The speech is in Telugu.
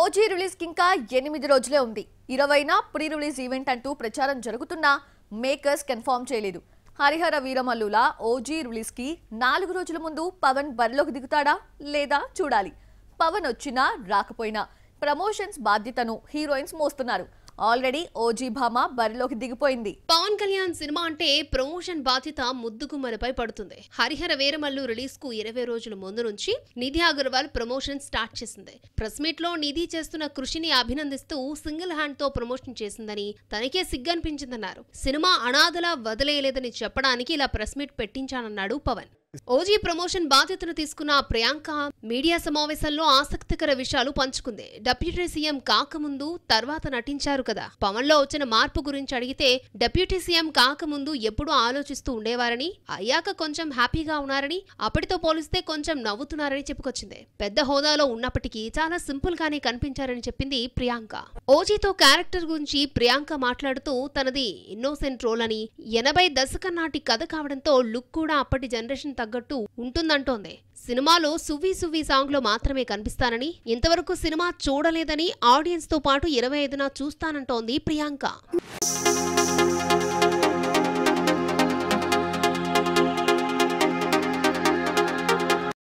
ఓజీ రిలీజ్ కి ఇంకా 8 రోజులే ఉంది. 20న ప్రీ రిలీజ్ ఈవెంట్ అంటూ ప్రచారం జరుగుతున్నా మేకర్స్ కన్ఫర్మ్ చేయలేదు. హరిహర వీరమల్లుల ఓజీ రిలీజ్ కి 4 రోజుల ముందు పవన్ బరిలోకి దిగుతాడా లేదా చూడాలి. పవన్ వచ్చినా రాకపోయినా ప్రమోషన్స్ బాధ్యతను హీరోయిన్స్ మోస్తున్నారు. ఆల్రెడీ ఓజీ భామ బరిలోకి దిగిపోయింది. పవన్ కళ్యాణ్ సినిమా అంటే ప్రమోషన్ బాధ్యత ముద్దుగుమ్మలపై పడుతుంది. హరిహర వీరమల్లు రిలీజ్ కు 20 రోజుల ముందు నుంచి నిధి అగర్వాల్ ప్రమోషన్ స్టార్ట్ చేసింది. ప్రెస్ మీట్ లో నిధి చేస్తున్న కృషిని అభినందిస్తూ సింగిల్ హ్యాండ్ తో ప్రమోషన్ చేసిందని, తనకే సిగ్గనిపించిందన్నారు. సినిమా అనాథలా వదిలేయలేదని చెప్పడానికి ఇలా ప్రెస్ మీట్ పెట్టించానన్నాడు పవన్. ఓజీ ప్రమోషన్ బాధ్యతను తీసుకున్న ప్రియాంక మీడియా సమావేశంలో ఆసక్తికర విషయాలు పంచుకుంది. డిప్యూటీ సీఎం కాకముందు తర్వాత నటించారు కదా. పవన్ లో వచ్చిన మార్పు గురించి అడిగితే డిప్యూటీ సీఎం కాకముందు ఎప్పుడూ ఆలోచిస్తూ ఉండేవారని, అయ్యాక కొంచెం హ్యాపీగా ఉన్నారని, అప్పటితో పోలిస్తే కొంచెం నవ్వుతున్నారని చెప్పుకొచ్చింది. పెద్ద హోదాలో ఉన్నప్పటికీ చాలా సింపుల్ గానే కనిపించారని చెప్పింది ప్రియాంక. ఓజీతో క్యారెక్టర్ గురించి ప్రియాంక మాట్లాడుతూ తనది ఇన్నోసెంట్ రోల్ అని, 80 దశకం నాటి కథ కావడంతో లుక్ కూడా అప్పటి జనరేషన్ తగ్గట్టు ఉంటుందంటోంది. సినిమాలో సువ్వి సువ్వి సాంగ్ లో మాత్రమే కనిపిస్తానని, ఇంతవరకు సినిమా చూడలేదని, ఆడియన్స్ తో పాటు 25న చూస్తానంటోంది ప్రియాంక.